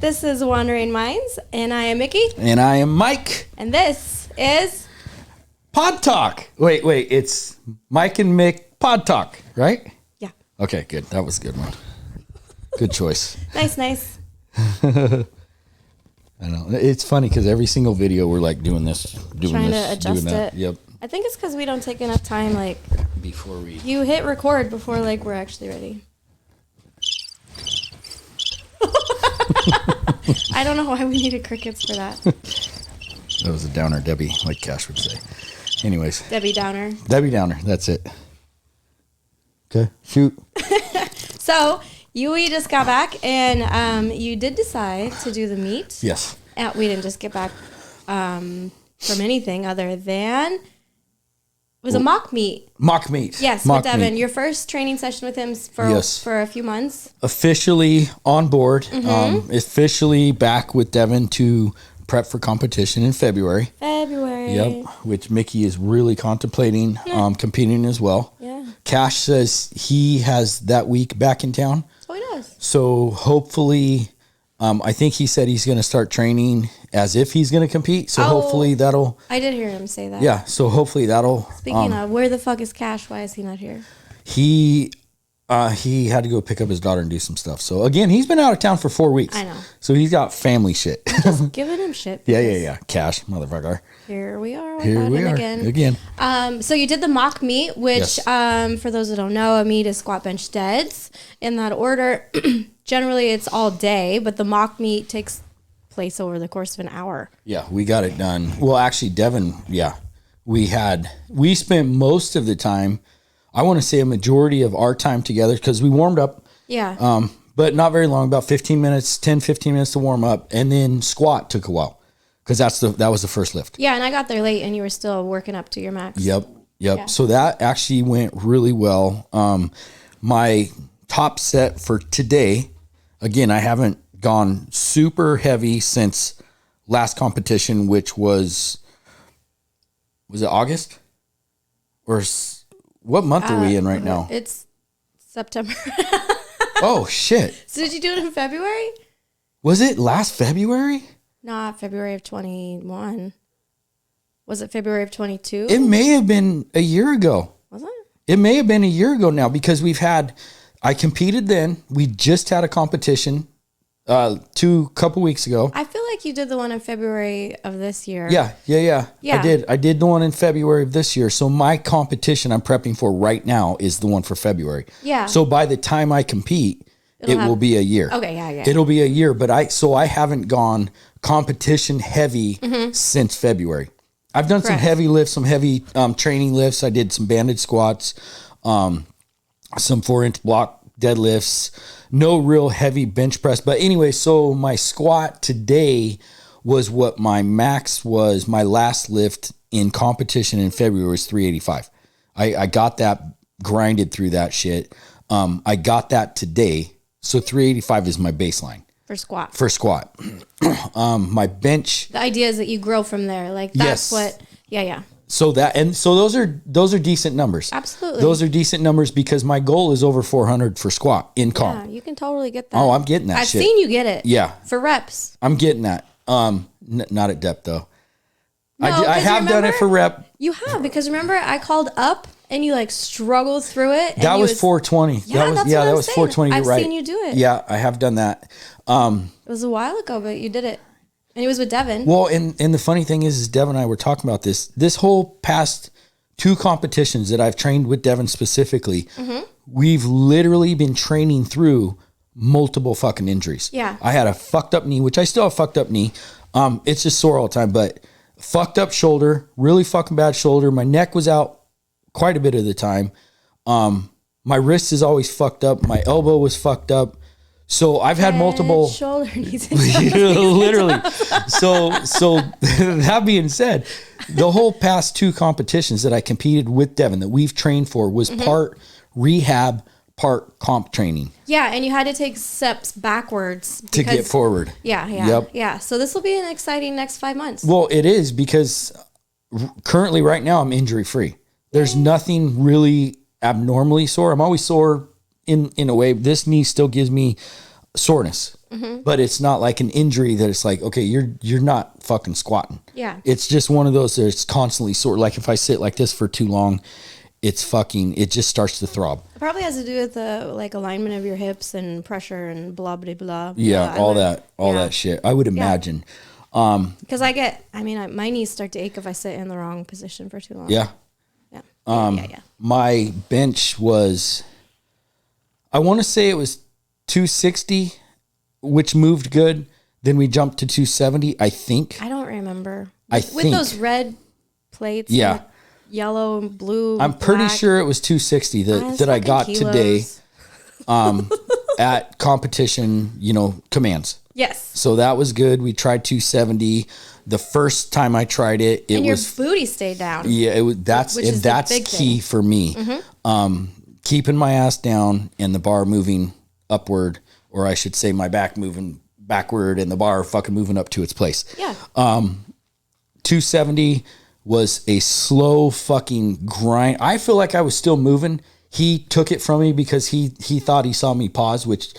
This is Wandering Minds, and I am Mikki. And I am Mike. And this is... Podtalk. Wait. It's Mike and Mik Podtalk, right? Yeah. Okay, good. That was a good one. Good choice. Nice. I know. It's funny because every single video we're like doing this, Trying to adjust doing that. it. Yep. I think it's because we don't take enough time, like... Before we... You hit record before, like, we're actually ready. I don't know why we needed crickets for that. That was a downer, Debbie, like Cash would say. Anyways. Debbie Downer. Debbie Downer. That's it. Okay. Shoot. So, we just got back, and you did decide to do the meet. Yes. We didn't just get back from anything other than... It was a mock meet. Mock meet. Yes, mock with Devin. meet. Your first training session with him for a few months. Officially on board. Officially back with Devin to prep for competition in February. Yep. Which Mikki is really contemplating competing as well. Yeah. Cash says he has that week back in town. Oh, he does. So hopefully, I think he said he's going to start training as if he's going to compete. So hopefully that'll... I did hear him say that. Yeah. So hopefully that'll... Speaking of, where the fuck is Cash? Why is he not here? He had to go pick up his daughter and do some stuff. So again, he's been out of town for 4 weeks. I know. So he's got family shit. Just giving him shit. Yeah. Cash, motherfucker. Here we are. Here we are again. So you did the mock meet, which, Yes. for those that don't know, a meet is squat, bench, deads in that order. Generally, it's all day, but the mock meet takes place over the course of an hour. Yeah, we got it done. Well, actually, Devin, we spent most of the time, I want to say a majority of our time together because we warmed up. Yeah. But not very long, about 15 minutes to warm up. And then squat took a while because that was the first lift. Yeah, and I got there late and you were still working up to your max. Yep. Yeah. So that actually went really well. My top set for today, again, I haven't gone super heavy since last competition, which was it August? Or what month are we in right now? It's September. Oh, shit. So did you do it in February? Was it last February? Not February of 21. Was it February of 22? It may have been a year ago. Was it? It may have been a year ago now because I competed then. We just had a competition couple weeks ago. I feel like you did the one in February of this year. Yeah. I did the one in February of this year. So my competition I'm prepping for right now is the one for February. Yeah. So by the time I compete, it will be a year. Okay, yeah. It'll be a year, but I haven't gone competition heavy since February. I've done some heavy lifts, some heavy training lifts. I did some banded squats, some 4-inch block deadlifts, no real heavy bench press. But anyway, so my squat today was what my max was. My last lift in competition in February was 385. I got that, grinded through that shit. I got that today. So 385 is my baseline. For squat. My bench. The idea is that you grow from there. Like that's what, yeah. So those are decent numbers. Absolutely. Those are decent numbers because my goal is over 400 for squat in comp. Yeah, you can totally get that. Oh, I'm getting that I've shit. seen you get it. Yeah. For reps. I'm getting that. Not at depth though. No, I have done it for rep. You have, because remember I called up and you like struggled through it. And that was 420. Yeah, that was 420. You're right. I've seen you do it. Yeah, I have done that. It was a while ago, but you did it. And it was with Devin. Well, and the funny thing is Devin and I were talking about this whole past 2 competitions that I've trained with Devin specifically. We've literally been training through multiple fucking injuries. Yeah. I had a fucked up knee, which I still have fucked up knee. It's just sore all the time, but fucked up shoulder, really fucking bad shoulder. My neck was out quite a bit of the time. My wrist is always fucked up. My elbow was fucked up. So I've had multiple shoulder knees. Literally. So that being said, the whole past 2 competitions that I competed with Devin that we've trained for was part rehab, part comp training. Yeah, and you had to take steps backwards to get forward. Yeah. So this will be an exciting next 5 months. Well, it is because currently right now I'm injury free. There's nothing really abnormally sore. I'm always sore in a way. This knee still gives me soreness, but it's not like an injury that it's like, okay, you're not fucking squatting. Yeah. It's just one of those that's constantly sore. Like if I sit like this for too long, it just starts to throb. It probably has to do with the like alignment of your hips and pressure and blah, blah, blah. Yeah. All that shit. I would imagine. Because my knees start to ache if I sit in the wrong position for too long. Yeah. Yeah. My bench was, I want to say it was 260, which moved good. Then we jumped to 270, I think. I don't remember. With those red plates. Yeah. Like yellow and blue. I'm pretty sure it was 260 that I got kilos. today at competition, commands. Yes. So that was good. We tried 270. The first time I tried it, and your booty stayed down. Yeah, it was. That's key for me. Keeping my ass down and the bar moving upward, or I should say, my back moving backward and the bar fucking moving up to its place. Yeah. 270 was a slow fucking grind. I feel like I was still moving. He took it from me because he thought he saw me pause, which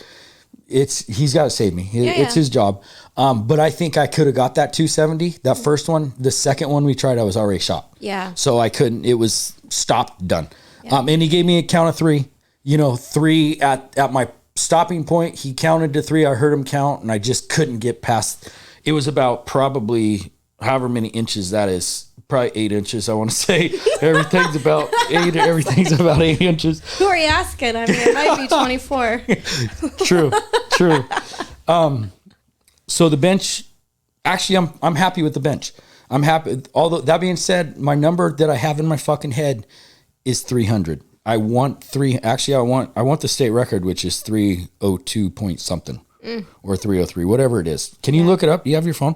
he's got to save me. It's his job. But I think I could have got that 270. That first one, the second one we tried, I was already shot. Yeah. So I couldn't, it was stopped, done. Yeah. And he gave me a count of 3, 3 at my stopping point. He counted to 3. I heard him count and I just couldn't get past. It was about probably however many inches that is. Probably 8 inches, I want to say. Everything's about 8. Everything's about 8 inches. Who are you asking? I mean, it might be 24. True. So the bench, actually, I'm happy with the bench. I'm happy. Although that being said, my number that I have in my fucking head is 300. I want the state record, which is 302 point something or 303, whatever it is. Can you look it up? Do you have your phone?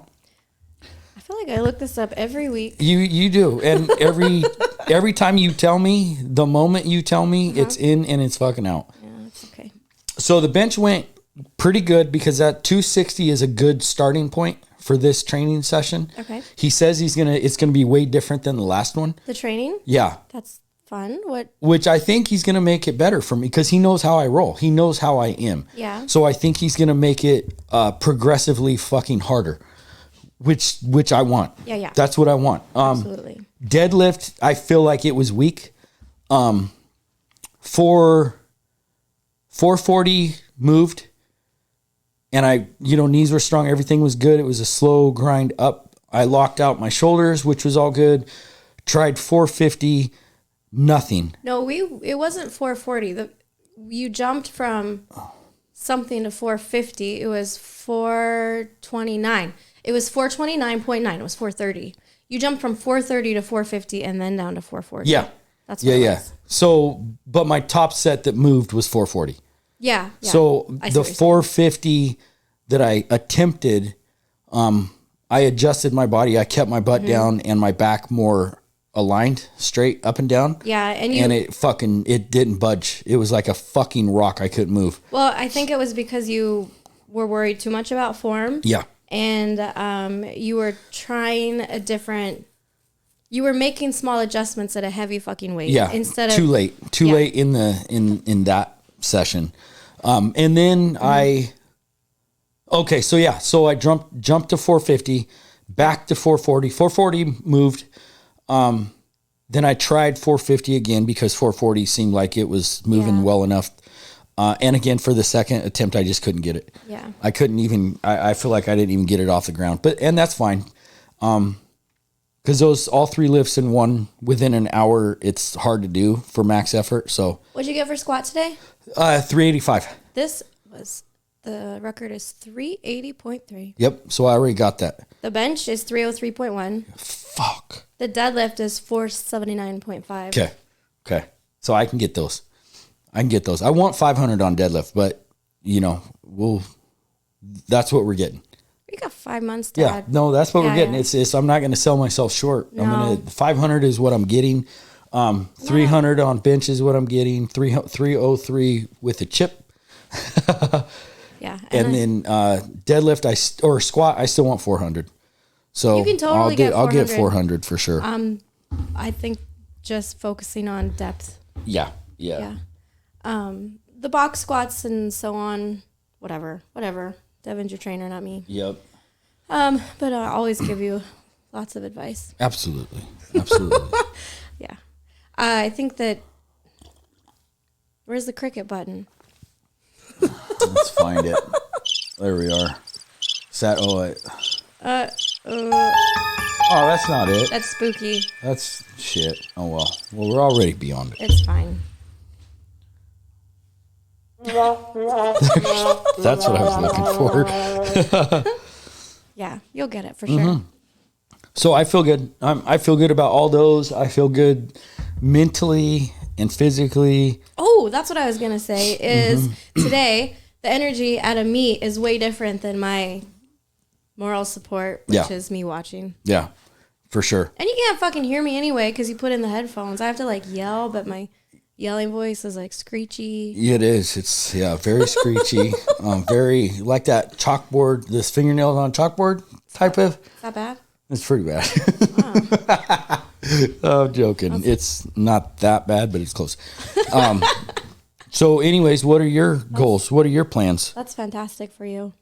I feel like I look this up every week. You do. And every time you tell me, the moment you tell me, it's in and it's fucking out. Yeah, that's okay. So the bench went pretty good because that 260 is a good starting point for this training session. Okay. He says it's gonna be way different than the last one. The training? Yeah. That's fun. Which I think he's gonna make it better for me because he knows how I roll. He knows how I am. Yeah. So I think he's gonna make it progressively fucking harder. Which I want. Yeah. That's what I want. Absolutely. Deadlift, I feel like it was weak. 440 moved. And knees were strong. Everything was good. It was a slow grind up. I locked out my shoulders, which was all good. Tried 450, nothing. No, it wasn't 440. You jumped from something to 450. It was 429. It was 429.9. It was 430. You jumped from 430 to 450 and then down to 440. Yeah. That's what it was. So, but my top set that moved was 440. Yeah. So the 450 that I attempted, I adjusted my body. I kept my butt down and my back more aligned straight up and down. Yeah. And it didn't budge. It was like a fucking rock. I couldn't move. Well, I think it was because you were worried too much about form. Yeah. And you were trying you were making small adjustments at a heavy fucking weight. Yeah. Instead of too late in that session. And then so I jumped to 450, back to 440. 440 moved. Then I tried 450 again because 440 seemed like it was moving well enough. And again, for the second attempt, I just couldn't get it. Yeah. I couldn't even, I feel like I didn't even get it off the ground, and that's fine. Cause those all 3 lifts in one within an hour, it's hard to do for max effort. So what'd you get for squat today? 385. The record is 380.3. Yep. So I already got that. The bench is 303.1. Fuck. The deadlift is 479.5. Okay. So I can get those. I want 500 on deadlift, but that's what we're getting. We got 5 months to add. No, that's what we're getting. Yeah. It's I'm not going to sell myself short. No. 500 is what I'm getting. 300 on bench is what I'm getting. 303 with a chip. Yeah. And then deadlift or squat, I still want 400. So you can totally I'll get 400 for sure. I think just focusing on depth. Yeah. The box squats and so on, whatever. Devin's your trainer, not me. Yep. But I always give you lots of advice. Absolutely. Yeah. I think that, where's the cricket button? Let's find it. There we are. Oh, that's not it. That's spooky. That's shit. Oh, well. Well, we're already beyond it. It's fine. That's what I was looking for. Yeah, you'll get it for sure. So I feel good. I feel good about all those. I feel good mentally and physically. Oh, that's what I was going to say is today, the energy at a meet is way different than my moral support, which is me watching. Yeah, for sure. And you can't fucking hear me anyway because you put in the headphones. I have to like yell, but my yelling voice is like screechy. It is. It's very screechy. Very like that chalkboard, this fingernails on chalkboard type of. Is that bad? It's pretty bad. Oh. I'm joking. It's not that bad, but it's close. So anyways, what are your goals? What are your plans? That's fantastic for you.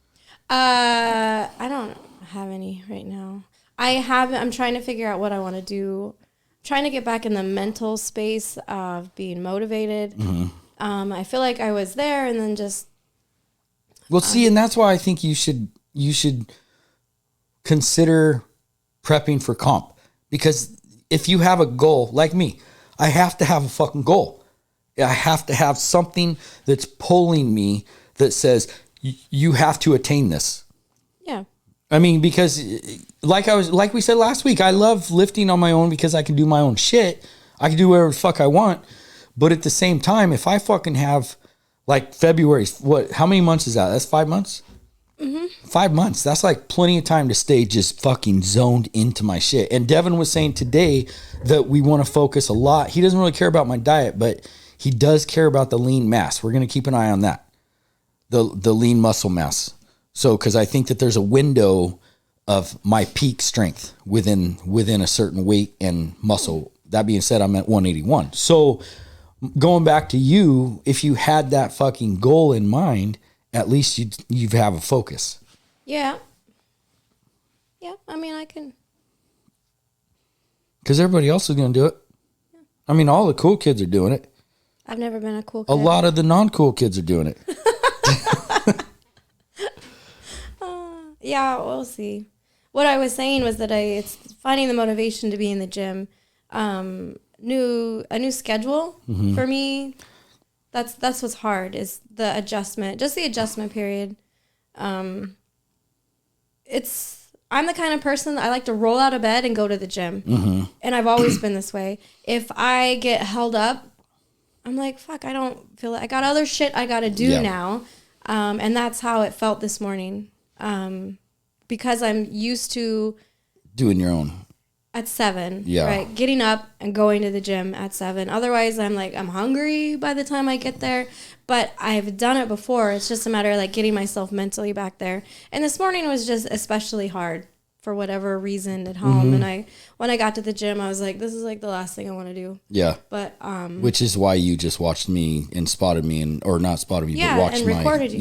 I don't have any right now. I'm trying to figure out what I want to do. I'm trying to get back in the mental space of being motivated. I feel like I was there and then just. Well, see, and that's why I think you should consider prepping for comp, because if you have a goal like me, I have to have a fucking goal. I have to have something that's pulling me that says you have to attain this. Yeah. I mean, because like we said last week, I love lifting on my own because I can do my own shit. I can do whatever the fuck I want. But at the same time, if I fucking have like February, how many months is that? That's 5 months? 5 months. That's like plenty of time to stay just fucking zoned into my shit. And Devin was saying today that we want to focus a lot. He doesn't really care about my diet, but he does care about the lean mass. We're going to keep an eye on that. The lean muscle mass. So, because I think that there's a window of my peak strength within a certain weight and muscle. That being said, I'm at 181. So going back to you, if you had that fucking goal in mind, at least you have a focus. Yeah. Yeah, I mean, I can. Because everybody else is going to do it. Yeah. I mean, all the cool kids are doing it. I've never been a cool kid. A lot of the non-cool kids are doing it. Yeah, we'll see. What I was saying was that it's finding the motivation to be in the gym. A new schedule for me. That's what's hard is the adjustment, just the adjustment period. I'm the kind of person that I like to roll out of bed and go to the gym. And I've always been this way. If I get held up, I'm like, fuck, I don't feel it. I got other shit I got to do now. And that's how it felt this morning. Because I'm used to doing your own at 7, right? Getting up and going to the gym at 7. Otherwise, I'm hungry by the time I get there. But I've done it before. It's just a matter of like getting myself mentally back there. And this morning was just especially hard for whatever reason at home. And when I got to the gym, I was like, this is like the last thing I want to do. Yeah. But which is why you just watched me and spotted me or not spotted me, but watched and recorded you.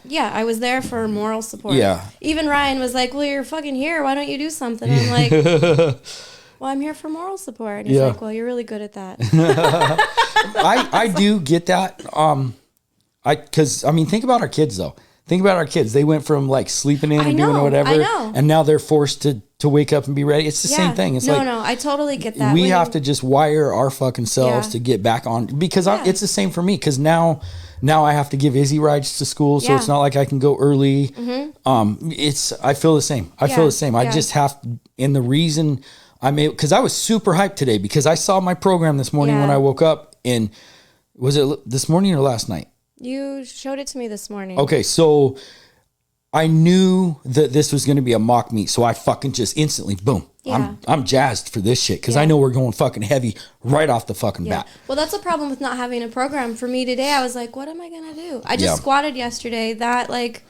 Yeah, I was there for moral support. Yeah. Even Ryan was like, well, you're fucking here. Why don't you do something? I'm like, well, I'm here for moral support. And he's like, well, you're really good at that. I do get that. Because think about our kids though. Think about our kids. They went from like sleeping in and doing whatever, and now they're forced to wake up and be ready. It's the same thing. It's I totally get that. We have to just wire our fucking selves to get back on, because it's the same for me. Because now I have to give Izzy rides to school, so it's not like I can go early. I feel the same. I feel the same. I just have, and the reason because I was super hyped today because I saw my program this morning when I woke up, and was it this morning or last night? You showed it to me this morning. Okay, so I knew that this was going to be a mock meet, so I fucking just instantly, boom. Yeah. I'm jazzed for this shit because I know we're going fucking heavy right off the fucking bat. Well, that's a problem with not having a program. For me today, I was like, what am I going to do? I just squatted yesterday. That like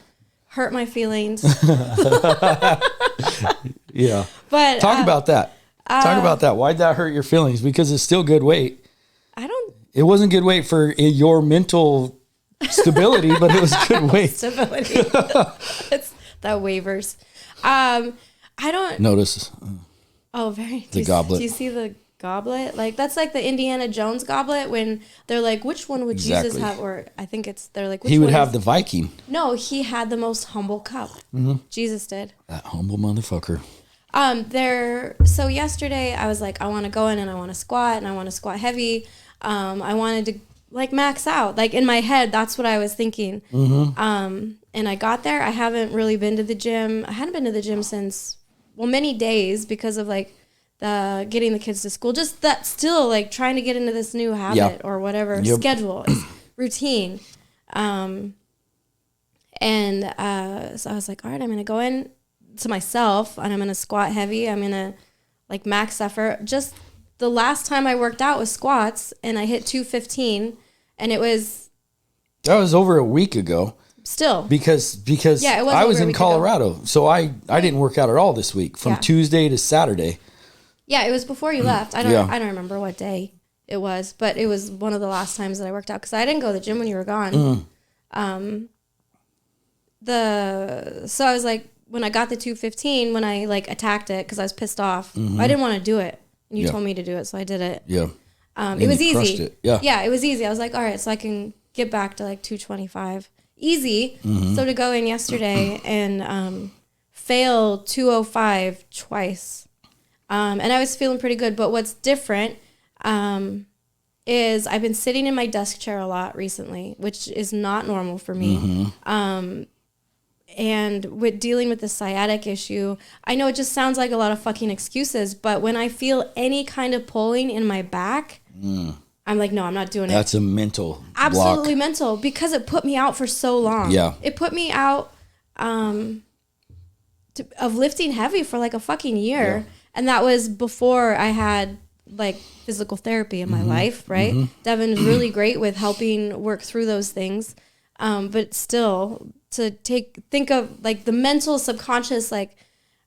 hurt my feelings. Yeah. But talk about that. Talk about that. Why'd that hurt your feelings? Because it's still good weight. It wasn't good weight for your mental stability, but it was good weight. Stability. That wavers. I don't notice. Oh, very. The goblet. Do you see the goblet? Like that's like the Indiana Jones goblet when they're like, which one would Jesus have? Or I think they're like, which he would one have the Viking. No, he had the most humble cup. Jesus did. That humble motherfucker. So yesterday I was like, I want to go in and I want to squat and I want to squat heavy. I wanted to like max out. Like in my head, that's what I was thinking. And I got there. I haven't really been to the gym. I hadn't been to the gym since, many days because of like getting the kids to school. Just that still like trying to get into this new habit or whatever schedule, routine. So I was like, all right, I'm going to go in to myself and I'm going to squat heavy. I'm going to like max effort. Just the last time I worked out was squats and I hit 215 and that was over a week ago. Still. Because I was in Colorado. So I didn't work out at all this week from Tuesday to Saturday. Yeah, it was before you left. I don't remember what day it was, but it was one of the last times that I worked out because I didn't go to the gym when you were gone. So I was like, when I got the 215, when I like attacked it because I was pissed off, I didn't want to do it. And you told me to do it, so I did it. Yeah. It was easy. It. Yeah. Yeah, it was easy. I was like, all right, so I can get back to like 225. Easy. So to go in yesterday and fail 205 twice. And I was feeling pretty good. But what's different is I've been sitting in my desk chair a lot recently, which is not normal for me. And with dealing with the sciatic issue, I know it just sounds like a lot of fucking excuses, but when I feel any kind of pulling in my back, I'm like, no, I'm not doing it. That's a mental Absolutely block. mental because it put me out for so long. Yeah. It put me out of lifting heavy for like a fucking year. Yeah. And that was before I had like physical therapy in my life, right? Devin is really great with helping work through those things. But still to think of like the mental subconscious, like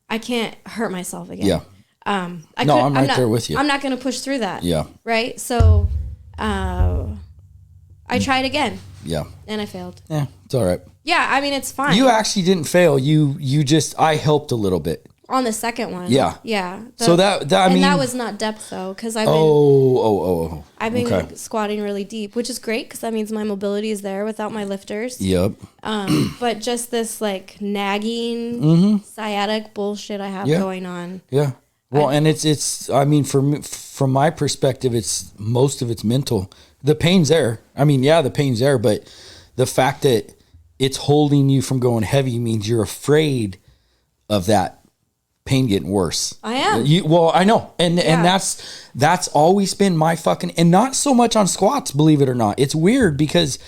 I can't hurt myself again. Yeah. I'm right there with you. I'm not going to push through that. Yeah. Right. So, I tried again. Yeah. And I failed. Yeah. It's all right. Yeah. I mean, it's fine. You actually didn't fail. I helped a little bit. On the second one. Yeah. Yeah. So that was not depth though. Cause I've been squatting really deep, which is great. Cause that means my mobility is there without my lifters. Yep. But just this like nagging sciatic bullshit I have going on. Yeah. Well, and it's, I mean, from my perspective, most of it's mental. The pain's there. I mean, the pain's there, but the fact that it's holding you from going heavy means you're afraid of that pain getting worse. I am. I know. And that's always been my fucking, and not so much on squats, believe it or not. It's weird because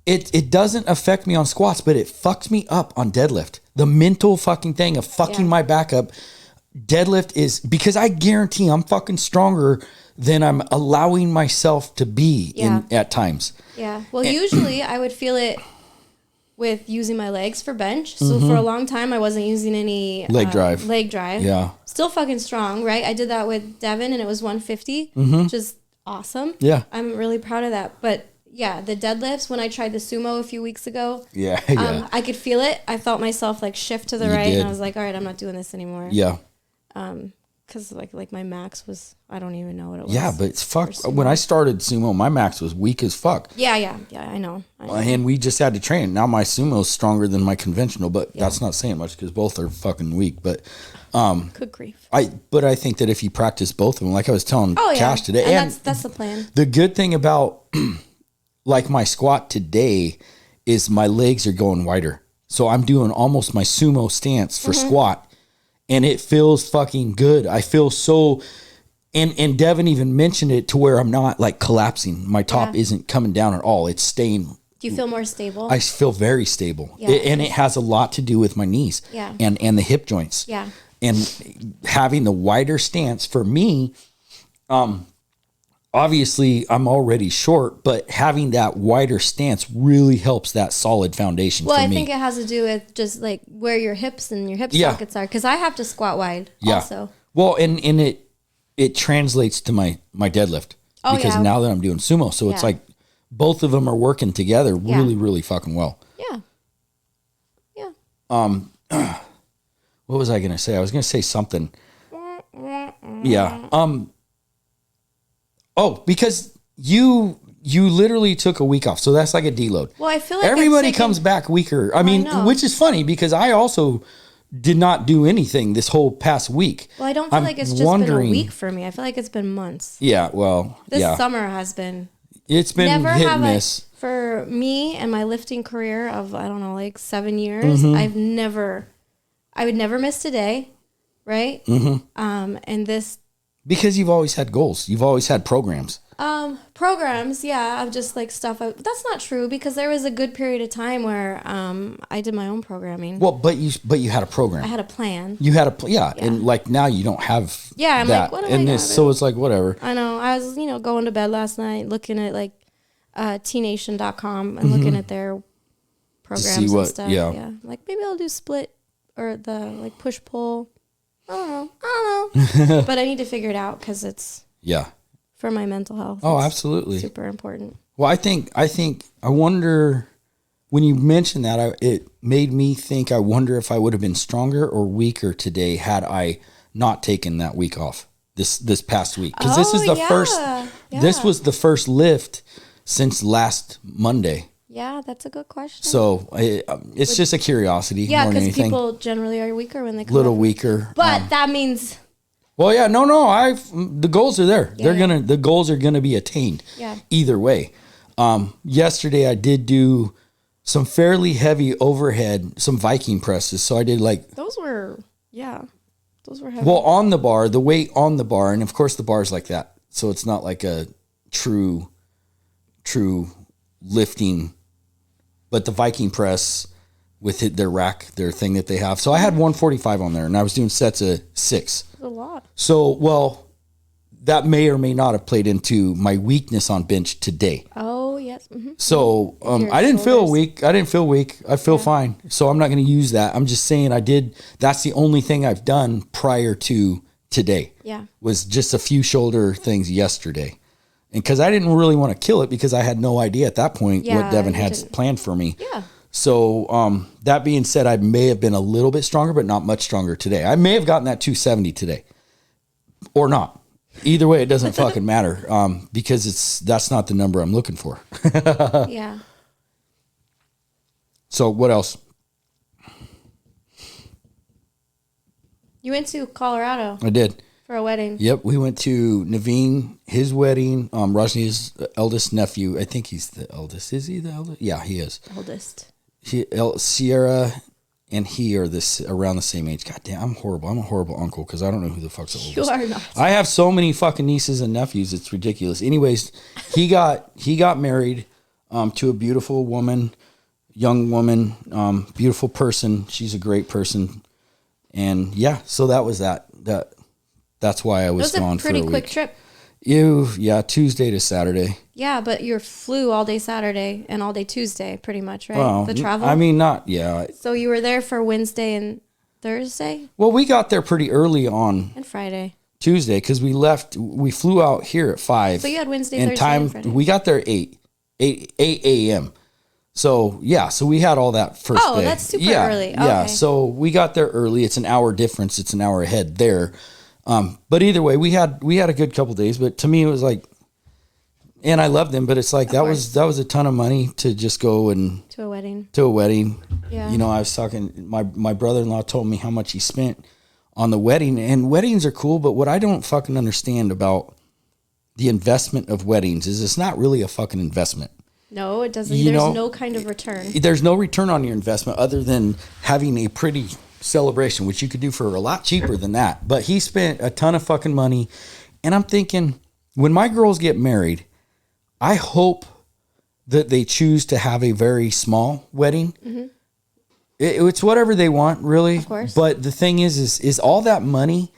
it doesn't affect me on squats, but it fucks me up on deadlift. The mental fucking thing of fucking my back up. Deadlift is because I guarantee I'm fucking stronger than I'm allowing myself to be at times. Yeah. Well, usually I would feel it with using my legs for bench. So for a long time I wasn't using any leg drive. Yeah. Still fucking strong, right? I did that with Devin and it was 150, which is awesome. Yeah. I'm really proud of that. But yeah, the deadlifts, when I tried the sumo a few weeks ago, I could feel it. I felt myself like shift to the right and I was like, all right, I'm not doing this anymore. Yeah. Because like my max was, I don't even know what it was. Yeah, but it's fuck. When I started sumo, my max was weak as fuck. Yeah, I know. And we just had to train. Now my sumo is stronger than my conventional, but that's not saying much because both are fucking weak. But good grief. But I think that if you practice both of them, like I was telling Cash today, and that's the plan. The good thing about like my squat today is my legs are going wider, so I'm doing almost my sumo stance for squat. And it feels fucking good. I feel so, and Devin even mentioned it to where I'm not like collapsing. My top isn't coming down at all. It's staying. Do you feel more stable? I feel very stable. Yeah. And it has a lot to do with my knees and the hip joints. Yeah. And having the wider stance for me, obviously I'm already short, but having that wider stance really helps that solid foundation for me. Well, I think it has to do with just like where your hips and your hip sockets are. Cause I have to squat wide also. Well, and it translates to my deadlift because now that I'm doing sumo. So it's like both of them are working together really, really fucking well. Yeah. Yeah. What was I going to say? I was going to say something. Yeah. Oh, because you literally took a week off. So that's like a deload. Well, I feel like everybody comes back weaker. I mean, which is funny because I also did not do anything this whole past week. Well, I don't feel like it's just been a week for me. I feel like it's been months. Yeah, well, this summer has been. It's been hit and miss. For me and my lifting career of, I don't know, like 7 years, I would never miss a day, right? And this... Because you've always had goals. You've always had programs. Programs, yeah, of just like stuff. That's not true because there was a good period of time where I did my own programming. Well, but you had a program. I had a plan. You had yeah, and like now you don't have. Yeah, I'm that. Like, what am I gonna do? So it's like whatever. I know. I was going to bed last night looking at like tnation.com and looking at their programs and stuff. Yeah, like maybe I'll do split or the like push pull. I don't know. But I need to figure it out because it's for my mental health. Oh, absolutely. Super important. Well, I wonder when you mentioned that, it made me think, I wonder if I would have been stronger or weaker today had I not taken that week off this past week. Because this is the first, this was the first lift since last Monday. Yeah, that's a good question. So it's just a curiosity. Yeah, because people generally are weaker when they come. Little weaker, but that means. Well, yeah, no. The goals are there. Yeah, the goals are gonna be attained. Yeah. Either way, yesterday I did do some fairly heavy overhead, some Viking presses. So I did like those were heavy. Well, on the bar, the weight on the bar, and of course the bar's like that, so it's not like a true lifting. But the Viking press with their rack, their thing that they have. So I had 145 on there, and I was doing sets of 6. That's a lot. So, well, that may or may not have played into my weakness on bench today. Oh, yes. Mm-hmm. So I didn't feel weak. I feel fine. So I'm not going to use that. I'm just saying that's the only thing I've done prior to today. Yeah. Was just a few shoulder things yesterday. And because I didn't really want to kill it because I had no idea at that point what Devin had planned for me. Yeah. So that being said, I may have been a little bit stronger, but not much stronger today. I may have gotten that 270 today or not. Either way, it doesn't fucking matter because that's not the number I'm looking for. Yeah. So what else? You went to Colorado. I did. For a wedding. Yep, we went to Naveen, his wedding. Rajni's eldest nephew. I think he's the eldest. Is he the eldest? Yeah, he is. Oldest. Sierra and he are around the same age. God damn, I'm horrible. I'm a horrible uncle because I don't know who the fuck's the oldest. You are not. I have so many fucking nieces and nephews. It's ridiculous. Anyways, he got married to a beautiful woman, young woman, beautiful person. She's a great person, and yeah. So that was that. That's why I was gone for a week. It was a pretty quick trip. Tuesday to Saturday. Yeah, but you flew all day Saturday and all day Tuesday, pretty much, right? Well, the travel? I mean, not, yeah. So you were there for Wednesday and Thursday? Well, we got there pretty early on. And Friday. Tuesday, because we flew out here at 5. So you had Wednesday, Thursday, and Friday. We got there at 8 a.m. So, yeah, so we had all that first day. Oh, that's super early. Yeah, okay. so we got there early. It's an hour difference. It's an hour ahead there. But either way, we had a good couple days, but to me it was like, and I loved them, but it's like that was a ton of money to just go and to a wedding. Yeah. I was talking, my brother-in-law told me how much he spent on the wedding, and weddings are cool, but what I don't fucking understand about the investment of weddings is it's not really a fucking investment. No, it doesn't. There's no kind of return. There's no return on your investment other than having a pretty celebration, which you could do for a lot cheaper than that. But he spent a ton of fucking money. And I'm thinking, when my girls get married, I hope that they choose to have a very small wedding. Mm-hmm. It's whatever they want, really. Of course. But the thing is all that money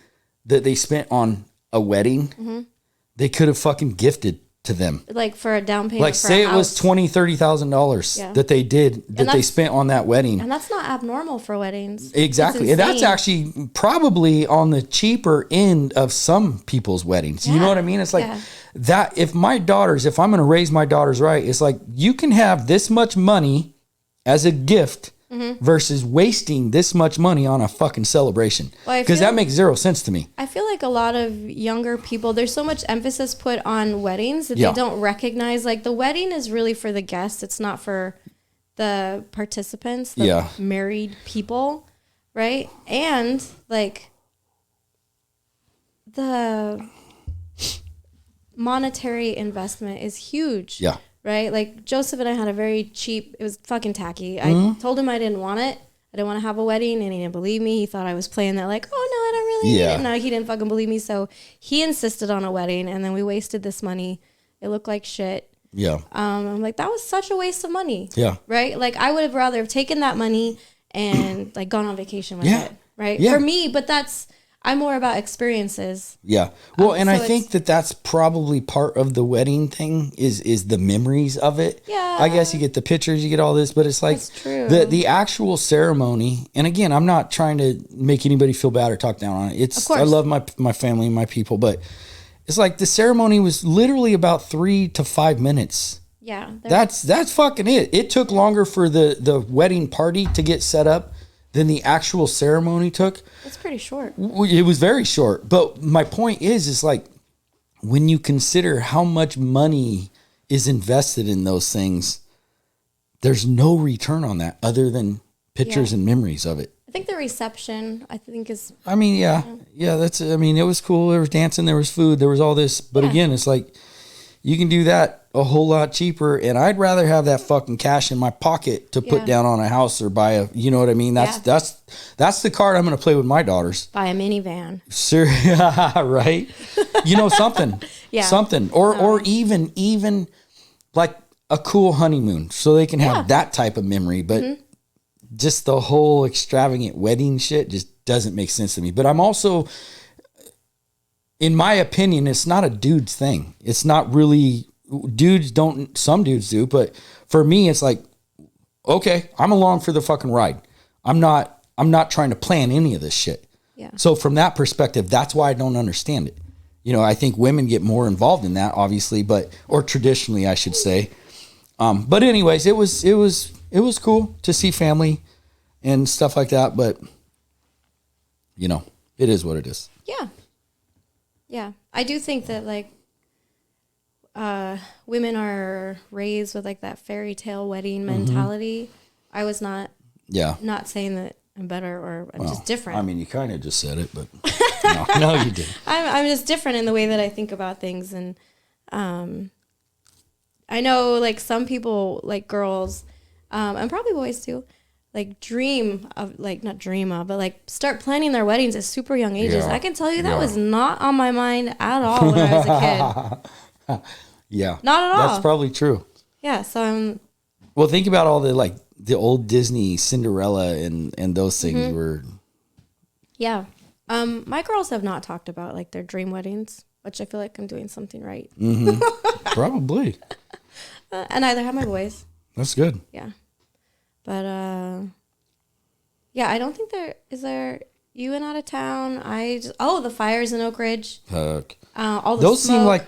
that they spent on a wedding, they could have fucking gifted to them. Like for a down payment. Like say it was $20,000-$30,000 that they did that they spent on that wedding. And that's not abnormal for weddings. Exactly. And that's actually probably on the cheaper end of some people's weddings. You know what I mean? It's like that. If I'm going to raise my daughters right, it's like you can have this much money as a gift versus wasting this much money on a fucking celebration. Because that makes zero sense to me. I feel like a lot of younger people, there's so much emphasis put on weddings that they don't recognize. Like the wedding is really for the guests. It's not for the participants, the married people, right? And like the monetary investment is huge. Yeah. Right? Like Joseph and I had a very cheap, it was fucking tacky. I told him I didn't want it. I didn't want to have a wedding and he didn't believe me. He thought I was playing that like, oh no, I don't really need it. No, he didn't fucking believe me. So he insisted on a wedding and then we wasted this money. It looked like shit. Yeah. I'm like, that was such a waste of money. Yeah. Right? Like I would have rather have taken that money and like gone on vacation with it. Right? Yeah. For me, but I'm more about experiences. Yeah. Well, and so I think that's probably part of the wedding thing is the memories of it. Yeah. I guess you get the pictures, you get all this, but it's like the actual ceremony. And again, I'm not trying to make anybody feel bad or talk down on it. I love my family and my people, but it's like the ceremony was literally about 3 to 5 minutes. Yeah. That's fucking it. It took longer for the wedding party to get set up than the actual ceremony took. It's pretty short. It was very short. But my point is like when you consider how much money is invested in those things, there's no return on that other than pictures and memories of it. I think the reception, is... I mean, it was cool. There was dancing, there was food, there was all this. But again, it's like you can do that a whole lot cheaper, and I'd rather have that fucking cash in my pocket to put down on a house or buy a, you know what I mean? That's the card I'm going to play with my daughters. Buy a minivan. Sure, right? Something. Something. Or even like a cool honeymoon so they can have that type of memory, but just the whole extravagant wedding shit just doesn't make sense to me. But I'm also, in my opinion, it's not a dude's thing. It's not really... some dudes do, but for me, it's like, okay, I'm along for the fucking ride. I'm not trying to plan any of this shit. Yeah. So from that perspective, that's why I don't understand it. I think women get more involved in that, obviously, or traditionally, I should say. But anyways, it was cool to see family and stuff like that, but it is what it is. Yeah. Yeah. I do think that women are raised with like that fairy tale wedding mentality. I was not saying that I'm better or I'm just different. I mean, you kind of just said it, but no, you didn't. I'm just different in the way that I think about things. And I know like some people, like girls, and probably boys too, like start planning their weddings at super young ages. I can tell you that was not on my mind at all when I was a kid. Yeah. Not at all. That's probably true. Yeah. So well, think about all the old Disney Cinderella and those things were. Yeah. My girls have not talked about like their dream weddings, which I feel like I'm doing something right. Probably. And neither have my boys. That's good. Yeah. But I don't think you went out of town. The fires in Oak Ridge. All the those smoke. Seem like.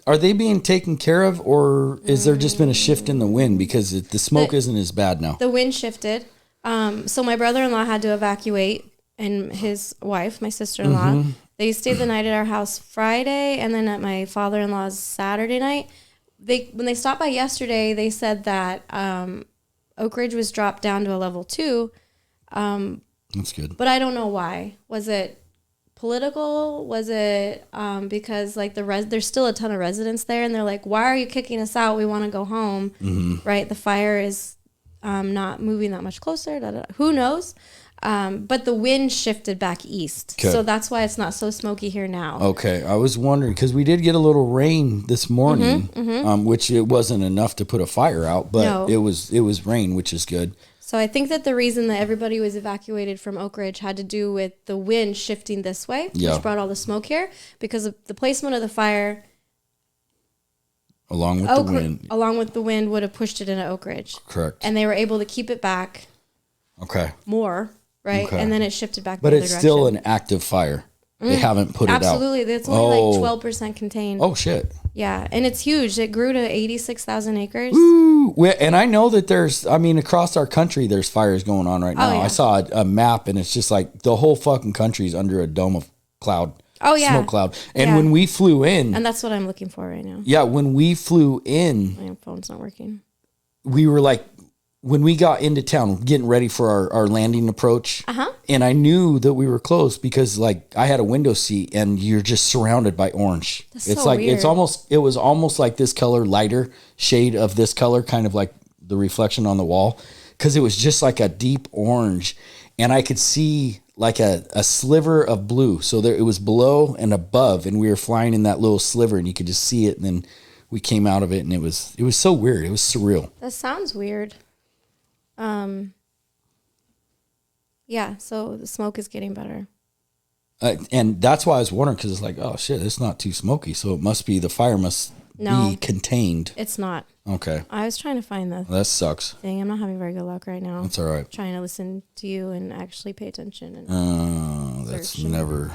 Are they being taken care of, or is there just been a shift in the wind because the smoke isn't as bad now? The wind shifted. So my brother-in-law had to evacuate, and his wife, my sister-in-law, they stayed the night at our house Friday, and then at my father-in-law's Saturday night. When they stopped by yesterday, they said that Oak Ridge was dropped down to a level 2. That's good. But I don't know why. Was it political? Was it because like there's still a ton of residents there, and they're like, why are you kicking us out? We want to go home. Right? The fire is not moving that much closer. Who knows? But the wind shifted back east. Okay. So that's why it's not so smoky here now. Okay. I was wondering because we did get a little rain this morning, which it wasn't enough to put a fire out, but it was rain, which is good. So I think that the reason that everybody was evacuated from Oak Ridge had to do with the wind shifting this way, which brought all the smoke here, because of the placement of the fire. Along with the wind. Along with the wind would have pushed it into Oak Ridge. Correct. And they were able to keep it back. Okay. More, right? Okay. And then it shifted back. But the other direction. Still an active fire. They haven't put it out. Absolutely. It's only like 12% contained. Oh, shit. Yeah. And it's huge. It grew to 86,000 acres. Ooh. And I know that across our country, there's fires going on right now. Oh, yeah. I saw a map and it's just like the whole fucking country's under a dome of cloud. Oh, yeah. Smoke cloud. And when we flew in. And that's what I'm looking for right now. Yeah. When we flew in. My phone's not working. We were like, when we got into town, getting ready for our landing approach. And I knew that we were close because like I had a window seat and you're just surrounded by orange. That's so weird. It was almost like this color, lighter shade of this color, kind of like the reflection on the wall. Cause it was just like a deep orange and I could see like a sliver of blue. So it was below and above and we were flying in that little sliver and you could just see it. And then we came out of it and it was so weird. It was surreal. That sounds weird. Yeah, so the smoke is getting better. And that's why I was wondering, because it's like, oh shit, it's not too smoky. So it must be, the fire must be contained. It's not. Okay. I was trying to find that sucks. Thing. I'm not having very good luck right now. That's all right. Trying to listen to you and actually pay attention. And that's never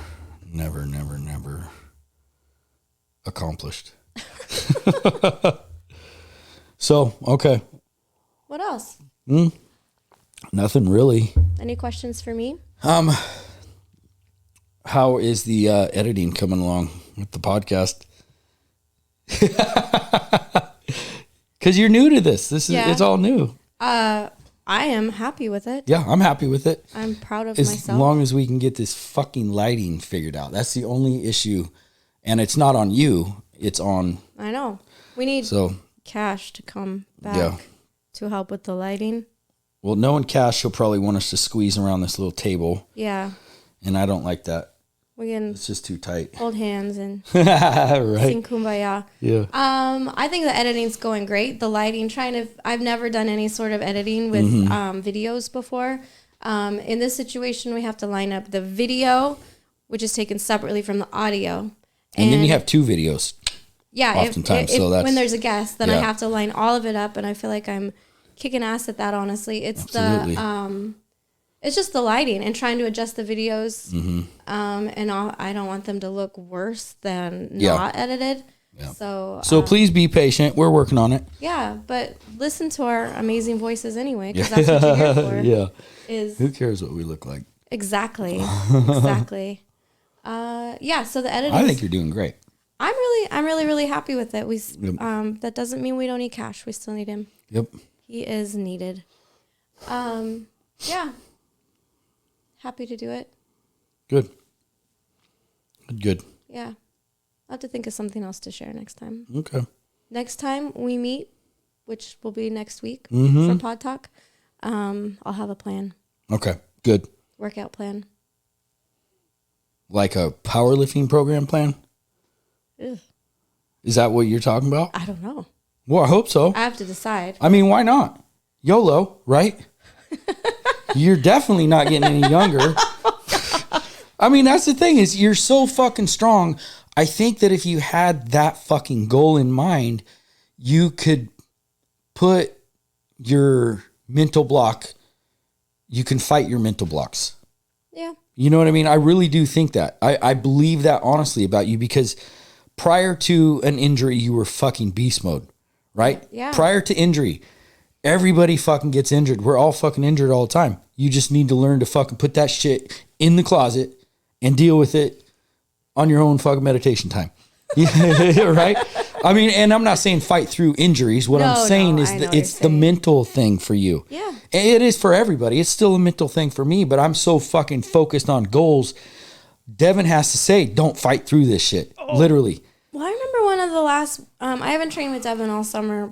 accomplished. So, okay. What else? Nothing really. Any questions for me? How is the editing coming along with the podcast? Because you're new to this. It's all new. I am happy with it. Yeah, I'm happy with it. I'm proud of myself. As long as we can get this fucking lighting figured out. That's the only issue. And it's not on you. It's on... I know. We need Cash to come back to help with the lighting. Well, knowing Cash, he'll probably want us to squeeze around this little table. Yeah. And I don't like that. It's just too tight. Hold hands and right. Sing Kumbaya. Yeah. I think the editing's going great. The lighting, I've never done any sort of editing with videos before. In this situation, we have to line up the video, which is taken separately from the audio. And then you have two videos. Yeah. Oftentimes. When there's a guest, then I have to line all of it up, and I feel like I'm kicking ass at that, honestly. It's it's just the lighting and trying to adjust the videos. And I don't want them to look worse than not edited. Yeah. So please be patient. We're working on it. Yeah, but listen to our amazing voices anyway, because that's what you're here for. Yeah. Who cares what we look like? Exactly. Exactly. So the editing. I think you're doing great. I'm really happy with it. That doesn't mean we don't need Cash. We still need him. Yep. He is needed. Yeah. Happy to do it. Good. Yeah. I'll have to think of something else to share next time. Okay. Next time we meet, which will be next week for Pod Talk, I'll have a plan. Okay. Good. Workout plan. Like a powerlifting program plan? Ugh. Is that what you're talking about? I don't know. Well, I hope so. I have to decide. I mean, why not? YOLO, right? You're definitely not getting any younger. I mean, that's the thing, is you're so fucking strong. I think that if you had that fucking goal in mind, you could put your mental block, you can fight your mental blocks. Yeah. You know what I mean? I really do think that. I believe that honestly about you, because prior to an injury, you were fucking beast mode, right? Yeah. Prior to injury, everybody fucking gets injured. We're all fucking injured all the time. You just need to learn to fucking put that shit in the closet and deal with it on your own fucking meditation time. Right? I mean, and I'm not saying fight through injuries. What I'm saying is that it's the mental thing for you. Yeah. It is for everybody. It's still a mental thing for me, but I'm so fucking focused on goals. Devin has to say, don't fight through this shit. Literally. Well, I remember one of the last, I haven't trained with Devin all summer,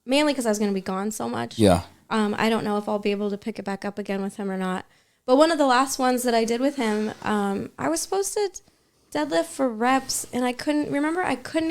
mainly because I was going to be gone so much. Yeah. I don't know if I'll be able to pick it back up again with him or not. But one of the last ones that I did with him, I was supposed to deadlift for reps, and I couldn't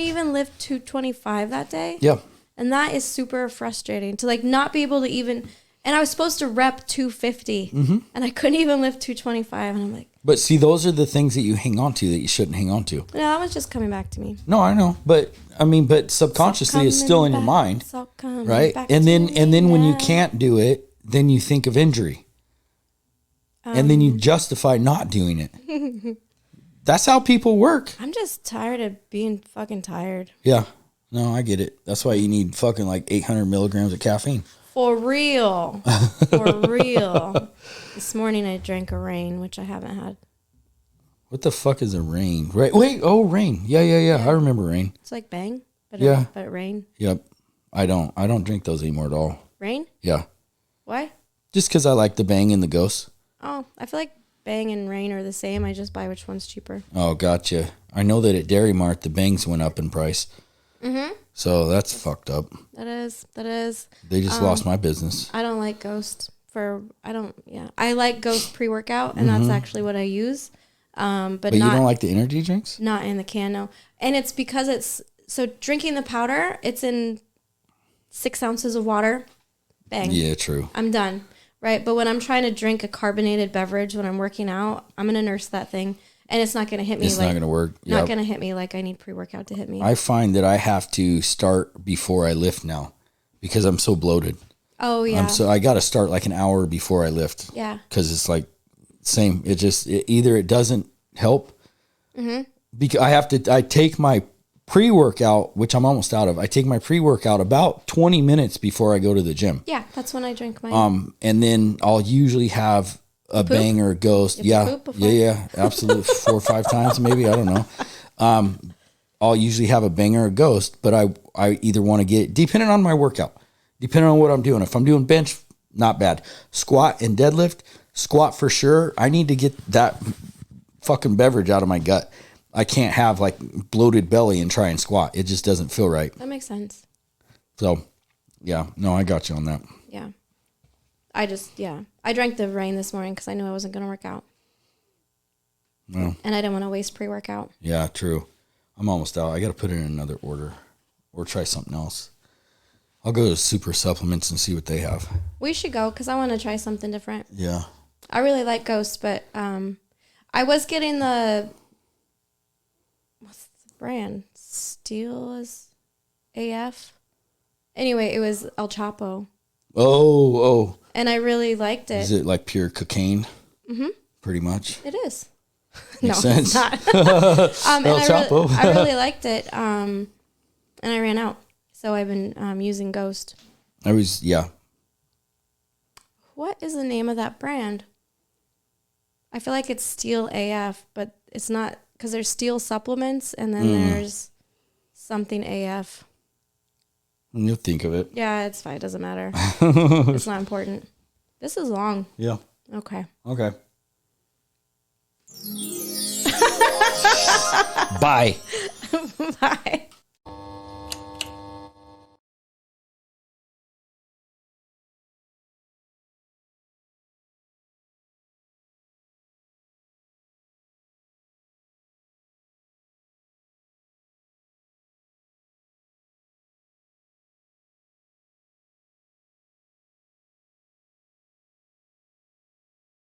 even lift 225 that day. Yeah. And that is super frustrating to not be able to even, and I was supposed to rep 250 and I couldn't even lift 225. And I'm like, But see, those are the things that you hang on to that you shouldn't hang on to. No, that was just coming back to me. No, I know, but I mean, but subconsciously it's still in your mind, right? And then when you can't do it, then you think of injury, and then you justify not doing it. That's how people work. I'm just tired of being fucking tired. Yeah, no, I get it. That's why you need fucking like 800 milligrams of caffeine. For real, for real. This morning I drank a rain, which I haven't had. What the fuck is a rain? Right? Wait, oh, rain. Yeah. I remember rain. It's like Bang, but rain. Yep. I don't drink those anymore at all. Rain? Yeah. Why? Just because I like the Bang and the Ghost. Oh, I feel like Bang and Rain are the same. I just buy which one's cheaper. Oh, gotcha. I know that at Dairy Mart the Bangs went up in price. Mm-hmm. So that's fucked up. That is. They just lost my business. I don't like Ghost I like Ghost pre-workout, and that's actually what I use. But you don't like the energy drinks? Not in the can, no. And it's because drinking the powder, it's in 6 ounces of water. Bang. Yeah, true. I'm done. Right. But when I'm trying to drink a carbonated beverage when I'm working out, I'm going to nurse that thing. And it's not going to hit me. It's not going to work. Not going to hit me like I need pre-workout to hit me. I find that I have to start before I lift now because I'm so bloated. Oh, yeah. I got to start like an hour before I lift. Yeah. Because it's like same. Either it doesn't help. Mm-hmm. Because I take my pre-workout, which I'm almost out of. I take my pre-workout about 20 minutes before I go to the gym. Yeah, that's when I drink mine. And then I'll usually have a Bang or a Ghost. Yeah, absolutely. 4 or 5 times maybe. I don't know. I'll usually have a Bang or a Ghost, but I either want to get, depending on my workout, depending on what I'm doing. If I'm doing bench, not bad. Squat and deadlift, squat for sure. I need to get that fucking beverage out of my gut. I can't have like bloated belly and try and squat. It just doesn't feel right. That makes sense. So, yeah, no, I got you on that. Yeah. I drank the rain this morning because I knew I wasn't going to work out. No. And I didn't want to waste pre-workout. Yeah, true. I'm almost out. I got to put in another order or try something else. I'll go to Super Supplements and see what they have. We should go because I want to try something different. Yeah. I really like Ghost, but I was getting what's the brand? Steel is AF. Anyway, it was El Chapo. Oh. And I really liked it. Is it like pure cocaine? Mm-hmm. Pretty much. It is. Makes sense. It's not. El Chapo. I really liked it. And I ran out. So I've been using Ghost. What is the name of that brand? I feel like it's Steel AF, but it's not, because there's Steel supplements and then there's something AF. You'll think of it. Yeah, it's fine. It doesn't matter. It's not important. This is long. Yeah. Okay. Bye. Bye.